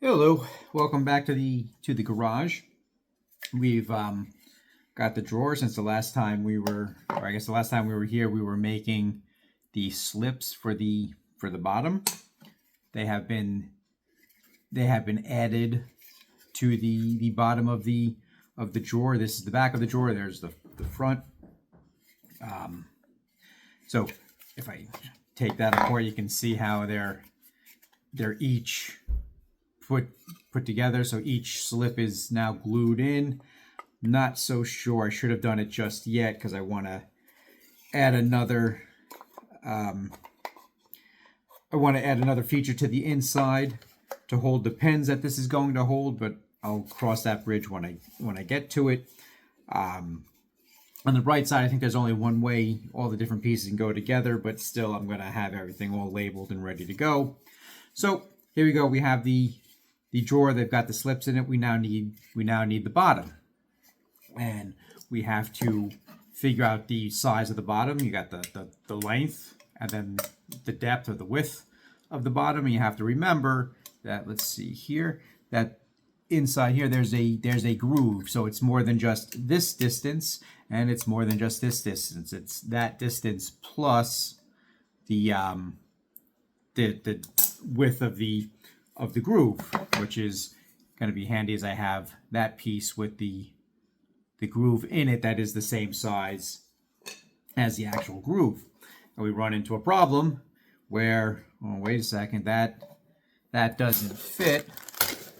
Hello, welcome back to the garage. We've got the drawer since the last time we were, or I guess the last time we were here, we were making the slips for the bottom. They have been added to the bottom of the drawer. This is the back of the drawer. There's the front. So if I take that apart, you can see how they're each put together. So each slip is now glued in. Not so sure. I should have done it just yet because I want to add another. I want to add another feature to the inside to hold the pens that this is going to hold, but I'll cross that bridge when I get to it. On the right side, I think there's only one way all the different pieces can go together, but still I'm going to have everything all labeled and ready to go. So here we go. We have the drawer. They've got the slips in it. We now need the bottom, and we have to figure out the size of the bottom. You got the length and then the depth or the width of the bottom. And you have to remember that, let's see here, that inside here there's a groove. So it's more than just this distance, and it's more than just this distance. It's that distance plus the width of the groove, which is going to be handy as I have that piece with the groove in it that is the same size as the actual groove. And we run into a problem where, oh, wait a second, that doesn't fit.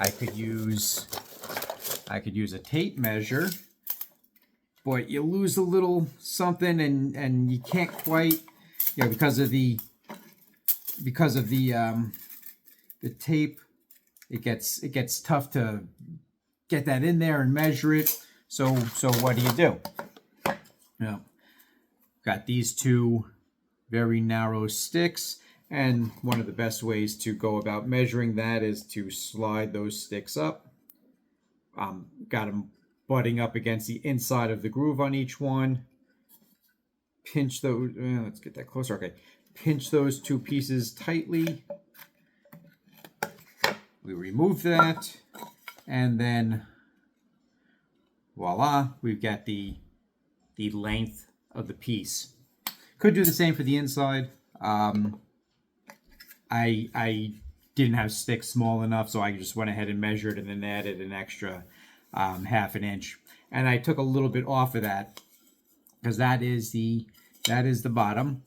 I could use a tape measure, but you lose a little something, and you can't quite, because of the tape, it gets tough to get that in there and measure it. So what do? Got these two very narrow sticks, and one of the best ways to go about measuring that is to slide those sticks up. Got them butting up against the inside of the groove on each one. Pinch those, let's get that closer, okay. Pinch those two pieces tightly. We remove that, and then voila, we've got the length of the piece. Could do the same for the inside. I didn't have sticks small enough, so I just went ahead and measured and then added an extra half an inch. And I took a little bit off of that because that is the bottom.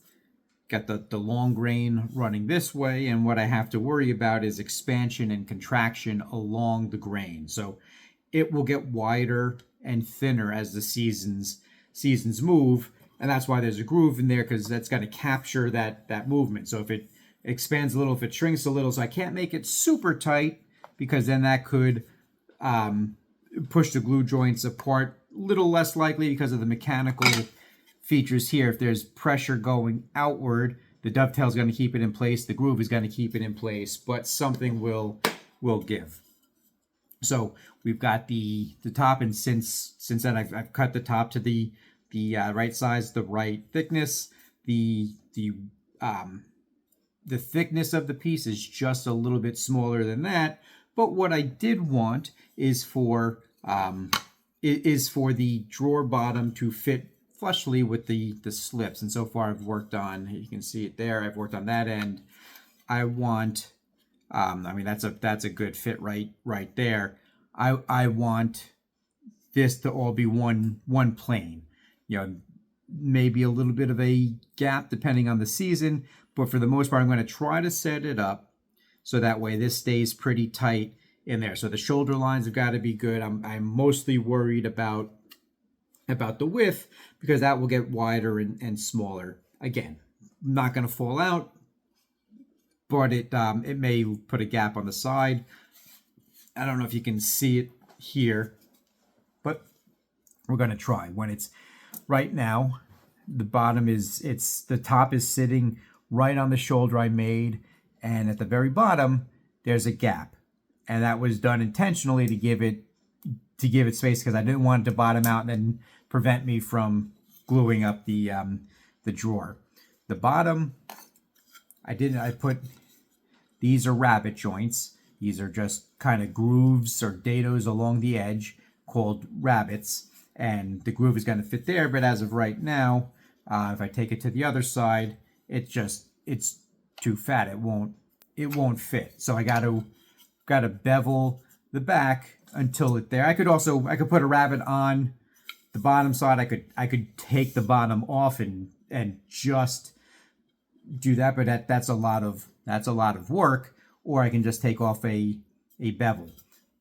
Got the long grain running this way, and what I have to worry about is expansion and contraction along the grain. So it will get wider and thinner as the seasons move, and that's why there's a groove in there, because that's going to capture that movement. So if it expands a little, if it shrinks a little, so I can't make it super tight, because then that could push the glue joints apart. A little less likely because of the mechanical features here. If there's pressure going outward, the dovetail is going to keep it in place, the groove is going to keep it in place, but something will give. So we've got the top, and since then I've cut the top to the right size, the right thickness. The thickness of the piece is just a little bit smaller than that, but what I did want is for the drawer bottom to fit flushly with the slips, and so far I've worked on, you can see it there, I've worked on that end. I want, I mean, that's a good fit right there. I want this to all be one plane. Maybe a little bit of a gap depending on the season, but for the most part I'm going to try to set it up so that way this stays pretty tight in there. So the shoulder lines have got to be good. I'm mostly worried about the width, because that will get wider and smaller. Again, not going to fall out, but it may put a gap on the side. I don't know if you can see it here, but we're going to try. When it's right now, the bottom is, the top is sitting right on the shoulder I made, and at the very bottom there's a gap, and that was done intentionally to give it space, because I didn't want it to bottom out and then prevent me from gluing up the drawer. The bottom, I put, these are rabbet joints. These are just kind of grooves or dados along the edge called rabbets, and the groove is going to fit there. But as of right now, if I take it to the other side, it's too fat. It won't fit. So I got to bevel the back until it there. I could put a rabbet on the bottom side. I could take the bottom off and just do that, but that's a lot of work. Or I can just take off a bevel.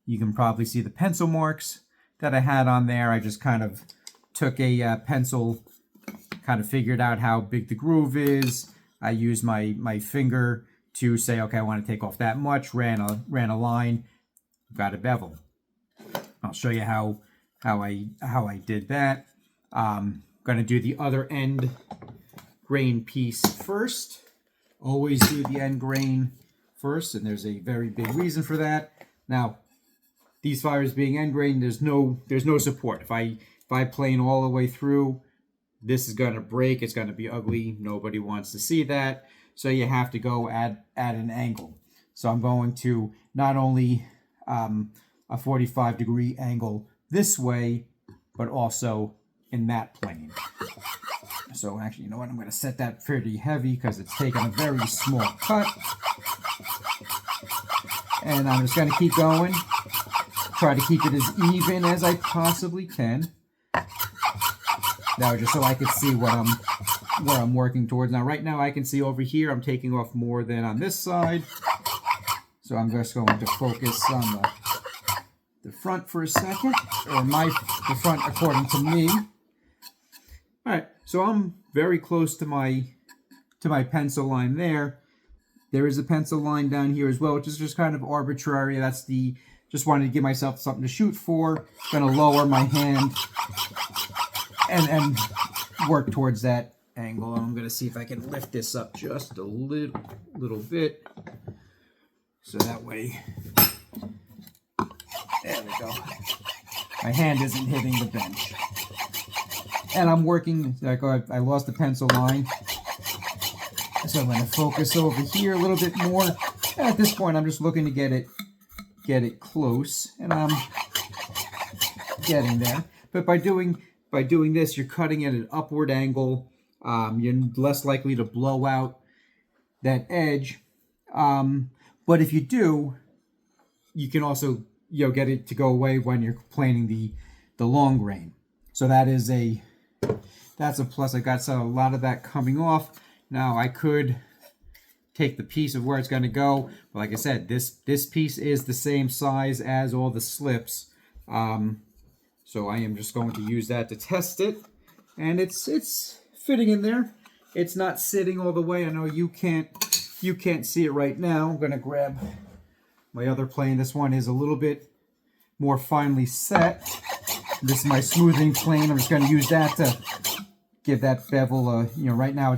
You can probably see the pencil marks that I had on there. I just kind of took a pencil, kind of figured out how big the groove is. I used my finger to say, okay, I want to take off that much. Ran a line, got a bevel. I'll show you how I did that. Going to do the other end grain piece first. Always do the end grain first, and there's a very big reason for that. Now, these fibers being end grain, there's no support. If I plane all the way through, this is going to break. It's going to be ugly. Nobody wants to see that. So you have to go at an angle. So I'm going to not only a 45-degree angle this way, but also in that plane. So actually, you know what? I'm going to set that pretty heavy because it's taking a very small cut. And I'm just going to keep going. Try to keep it as even as I possibly can. Now, just so I can see where I'm working towards. Now, right now, I can see over here, I'm taking off more than on this side. So I'm just going to focus on the front for a second, or the front according to me. All right, so I'm very close to my pencil line there. There is a pencil line down here as well, which is just kind of arbitrary. Just wanted to give myself something to shoot for. Going to lower my hand and work towards that angle. I'm going to see if I can lift this up just a little bit. So that way, there we go. My hand isn't hitting the bench. And I'm working, like I lost the pencil line. So I'm going to focus over here a little bit more. And at this point, I'm just looking to get it close, and I'm getting there. But by doing this, you're cutting at an upward angle. You're less likely to blow out that edge. But if you do, you can also get it to go away when you're planing the long grain. So that's a plus. I got a lot of that coming off. Now I could take the piece of where it's going to go. But like I said, this piece is the same size as all the slips. So I am just going to use that to test it. And it's fitting in there. It's not sitting all the way. I know you can't see it right now. I'm going to grab my other plane. This one is a little bit more finely set. This is my smoothing plane. I'm just going to use that to give that bevel right now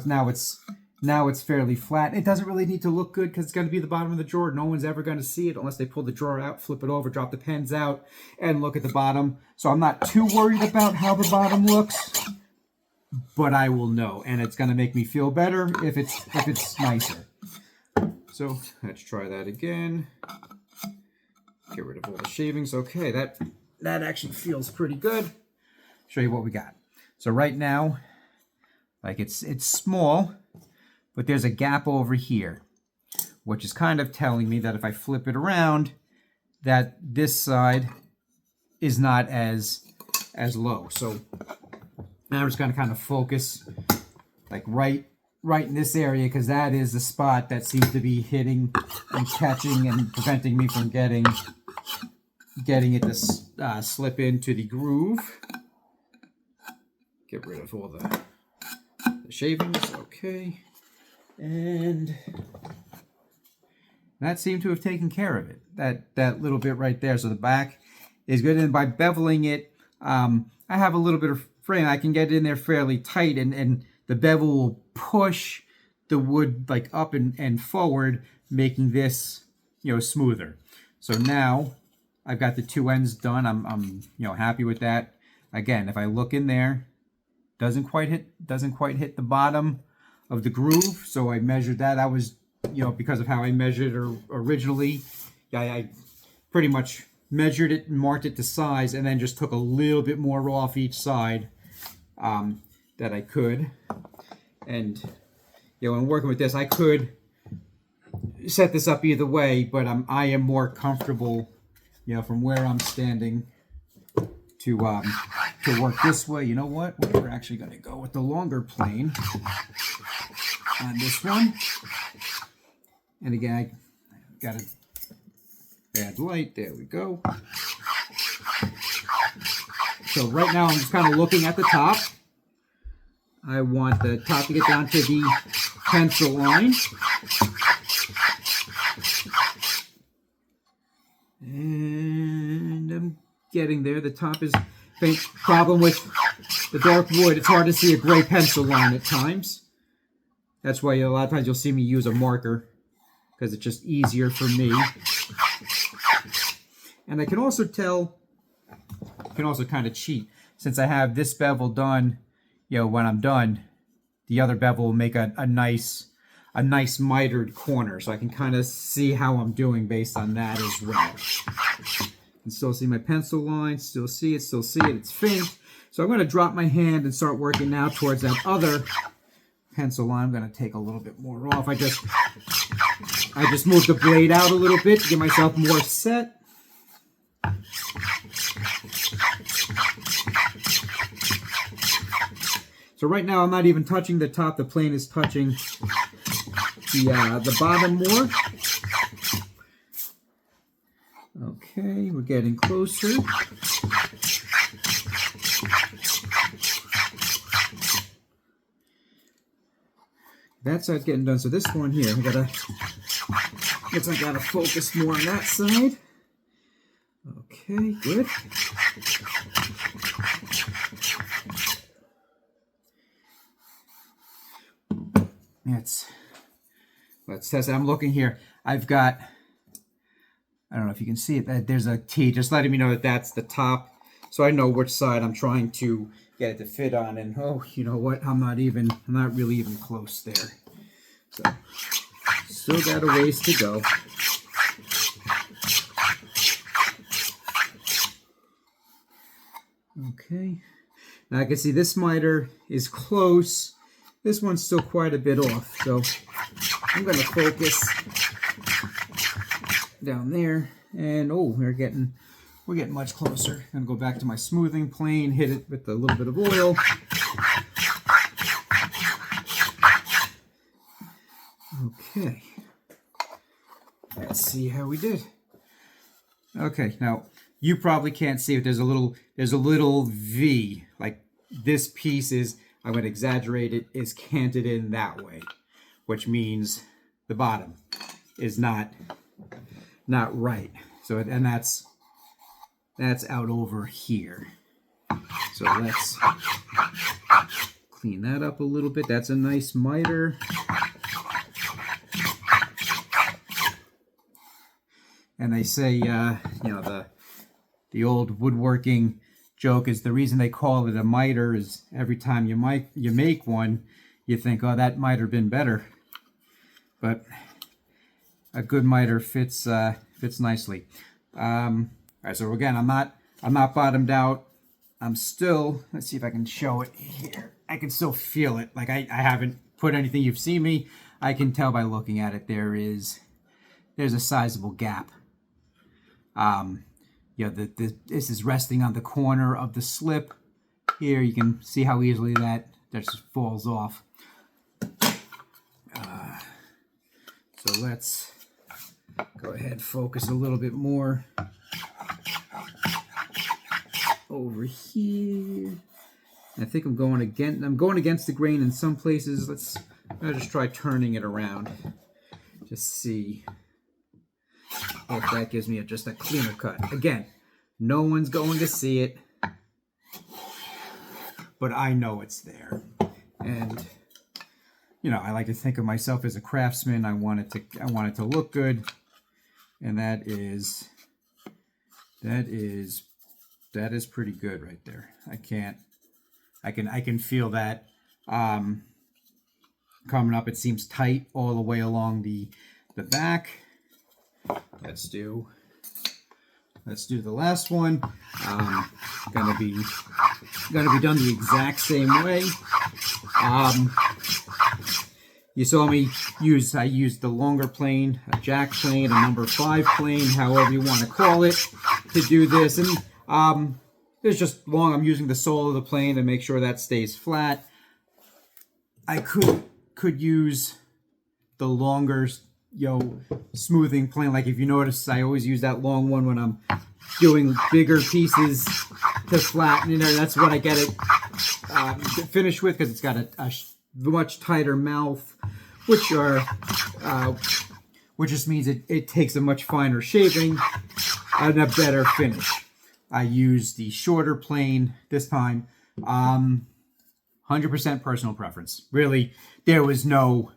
it's fairly flat. It doesn't really need to look good because it's going to be the bottom of the drawer. No one's ever going to see it unless they pull the drawer out, flip it over, drop the pens out, and look at the bottom. So I'm not too worried about how the bottom looks, but I will know, and it's going to make me feel better if it's nicer. So let's try that again. Get rid of all the shavings. Okay, that actually feels pretty good. Show you what we got. So right now, like it's small, but there's a gap over here, which is kind of telling me that if I flip it around, that this side is not as low. So now I'm just going to kind of focus like right in this area, because that is the spot that seems to be hitting and catching and preventing me from getting it to slip into the groove. Get rid of all the shavings. Okay. And that seemed to have taken care of it. That little bit right there. So the back is good. And by beveling it, I have a little bit of frame. I can get it in there fairly tight, and the bevel will push the wood like up and forward, making this smoother. So now I've got the two ends done. I'm happy with that. Again, if I look in there, doesn't quite hit the bottom of the groove. So I measured that. That was because of how I measured it originally. I pretty much measured it and marked it to size, and then just took a little bit more off each side that I could. And when working with this, I could set this up either way, but I am more comfortable, from where I'm standing to work this way. You know what? We're actually going to go with the longer plane on this one. And again, I got a bad light. There we go. So right now I'm just kind of looking at the top. I want the top to get down to the pencil line. And I'm getting there. The top is the problem with the dark wood. It's hard to see a gray pencil line at times. That's why a lot of times you'll see me use a marker, because it's just easier for me. And I can also tell, kind of cheat. Since I have this bevel done, when I'm done, the other bevel will make a nice mitered corner. So I can kind of see how I'm doing based on that as well. You can still see my pencil line, still see it, it's faint. So I'm going to drop my hand and start working now towards that other pencil line. I'm going to take a little bit more off. I just moved the blade out a little bit to give myself more set. So right now I'm not even touching the top. The plane is touching the bottom more. Okay, we're getting closer. That side's getting done. So this one here, I gotta focus more on that side. Okay, good. Let's test it. I'm looking here. I've got, I don't know if you can see it, that there's a T just letting me know that that's the top, so I know which side I'm trying to get it to fit on. And oh, you know what? I'm not really even close there. So still got a ways to go. Okay. Now I can see this miter is close. This one's still quite a bit off, so I'm going to focus down there. And oh, we're getting much closer. I'm going to go back to my smoothing plane, hit it with a little bit of oil. Okay. Let's see how we did. Okay, now you probably can't see it. There's a little V, like this piece is, I'm going to exaggerate it, is canted in that way, which means the bottom is not right. So, and that's out over here. So let's clean that up a little bit. That's a nice miter. And they say, the old woodworking joke is the reason they call it a miter is every time you make one, you think, oh, that might have been better. But a good miter fits nicely. All right, so again, I'm not bottomed out. I'm still, let's see if I can show it here. I can still feel it. Like I haven't put anything. You've seen me. I can tell by looking at it. There's a sizable gap. This is resting on the corner of the slip. Here you can see how easily that just falls off. So let's go ahead and focus a little bit more over here. I think I'm going against the grain in some places. I'll just try turning it around. Just see if that gives me just a cleaner cut. Again, no one's going to see it, but I know it's there. And I like to think of myself as a craftsman. I want it to look good, and that is pretty good right there. I can feel that coming up. It seems tight all the way along the back. let's do the last one. Gonna be done the exact same way. You saw me I used the longer plane, a jack plane, a number 5 plane, however you want to call it, to do this. And it's just long. I'm using the sole of the plane to make sure that stays flat. I could use the longer, smoothing plane. Like if you notice, I always use that long one when I'm doing bigger pieces to flatten. That's what I get it finished with, because it's got a much tighter mouth, which just means it takes a much finer shaving and a better finish. I used the shorter plane this time. 100% personal preference. Really, there was no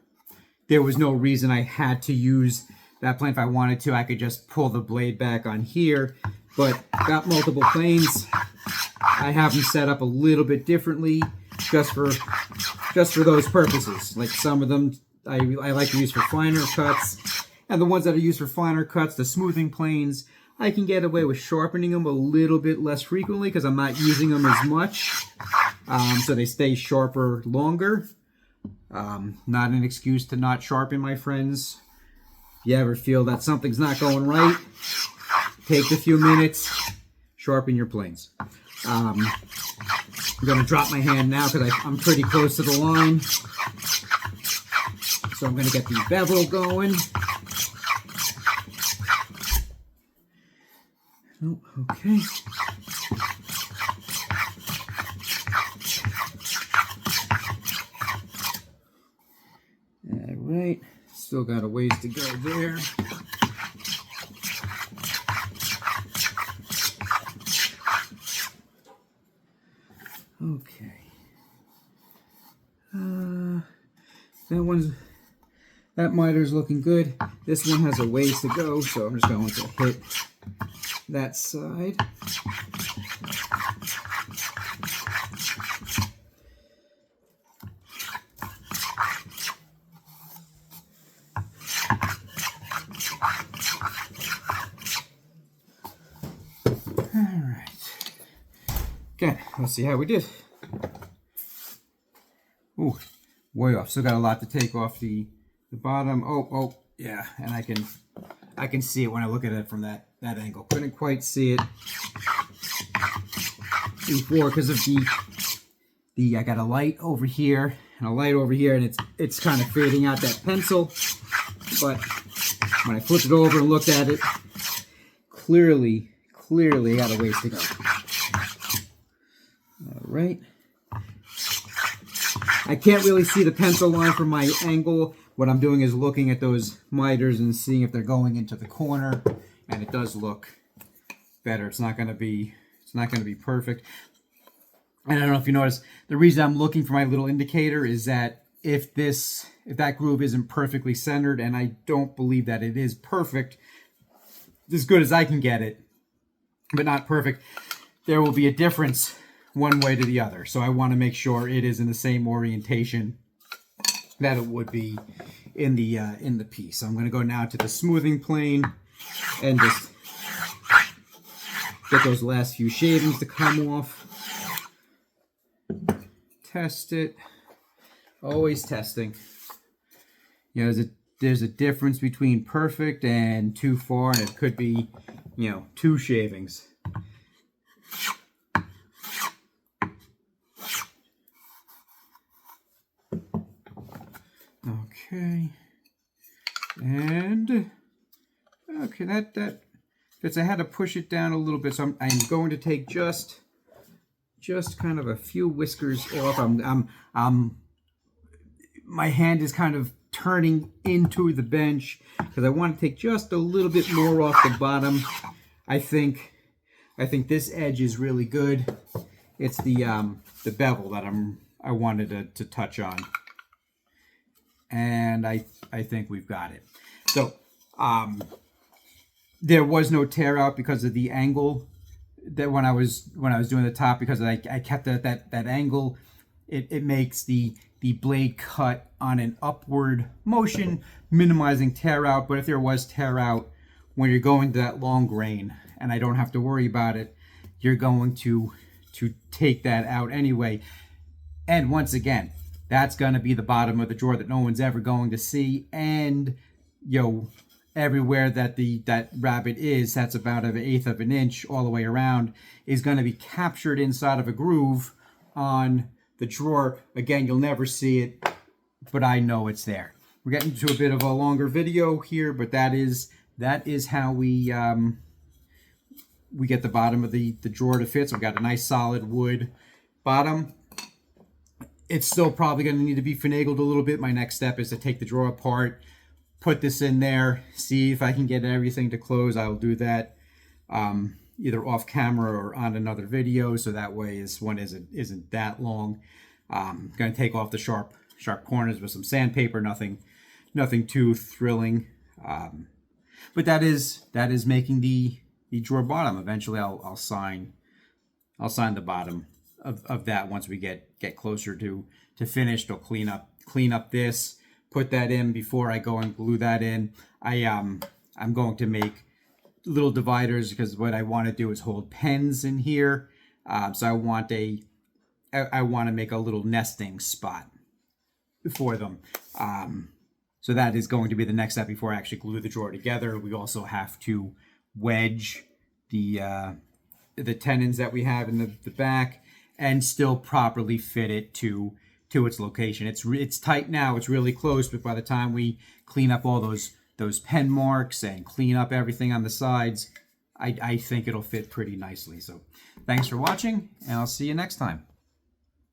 reason I had to use that plane. If I wanted to, I could just pull the blade back on here. But got multiple planes. I have them set up a little bit differently, just for those purposes. Like some of them I like to use for finer cuts, and the ones that are used for finer cuts, the smoothing planes, I can get away with sharpening them a little bit less frequently because I'm not using them as much, so they stay sharper longer. Not an excuse to not sharpen, my friends. If you ever feel that something's not going right, take a few minutes, sharpen your planes. I'm going to drop my hand now because I'm pretty close to the line. So I'm going to get the bevel going. Oh, okay. All right. Still got a ways to go there. Okay. That miter's looking good. This one has a ways to go, so I'm just going to hit that side. Okay, let's see how we did. Ooh, way off. Still got a lot to take off the bottom. Oh, yeah, and I can see it when I look at it from that angle. Couldn't quite see it before because of the I got a light over here and a light over here, and it's kind of fading out that pencil. But when I flipped it over and looked at it, clearly I got a ways to go. All right. I can't really see the pencil line from my angle. What I'm doing is looking at those miters and seeing if they're going into the corner, and it does look better. It's not going to be perfect. And I don't know if you notice, the reason I'm looking for my little indicator is that if that groove isn't perfectly centered, and I don't believe that it is perfect, as good as I can get it, but not perfect, there will be a difference one way to the other. So I want to make sure it is in the same orientation that it would be in the piece. So I'm going to go now to the smoothing plane and just get those last few shavings to come off. Test it. Always testing. There's a difference between perfect and too far, and it could be, 2 shavings. Okay, and okay, that fits. I had to push it down a little bit, so I'm going to take just kind of a few whiskers off. My hand is kind of turning into the bench because I want to take just a little bit more off the bottom. I think this edge is really good. It's the bevel that I wanted to touch on. And I think we've got it. So there was no tear out because of the angle that when I was doing the top, because I kept it at that angle. It makes the blade cut on an upward motion, minimizing tear out. But if there was tear out, when you're going to that long grain and I don't have to worry about it, you're going to take that out anyway. And once again, that's going to be the bottom of the drawer that no one's ever going to see. And everywhere that that rabbit is, that's about 1/8 of an inch all the way around, is going to be captured inside of a groove on the drawer. Again, you'll never see it, but I know it's there. We're getting to a bit of a longer video here, but that is how we get the bottom of the drawer to fit. So we've got a nice solid wood bottom. It's still probably going to need to be finagled a little bit. My next step is to take the drawer apart, put this in there, see if I can get everything to close. I will do that either off camera or on another video, so that way this one isn't that long. I'm going to take off the sharp corners with some sandpaper. Nothing too thrilling, but that is making the drawer bottom. Eventually, I'll sign the bottom of that once we get closer to finished. I'll clean up this, put that in before I go and glue that in. I'm going to make little dividers because what I want to do is hold pens in here. So I want to make a little nesting spot for them. So that is going to be the next step before I actually glue the drawer together. We also have to wedge the tenons that we have in the back and still properly fit it to its location. It's tight now, it's really close, but by the time we clean up all those pen marks and clean up everything on the sides, I think it'll fit pretty nicely. So thanks for watching, and I'll see you next time.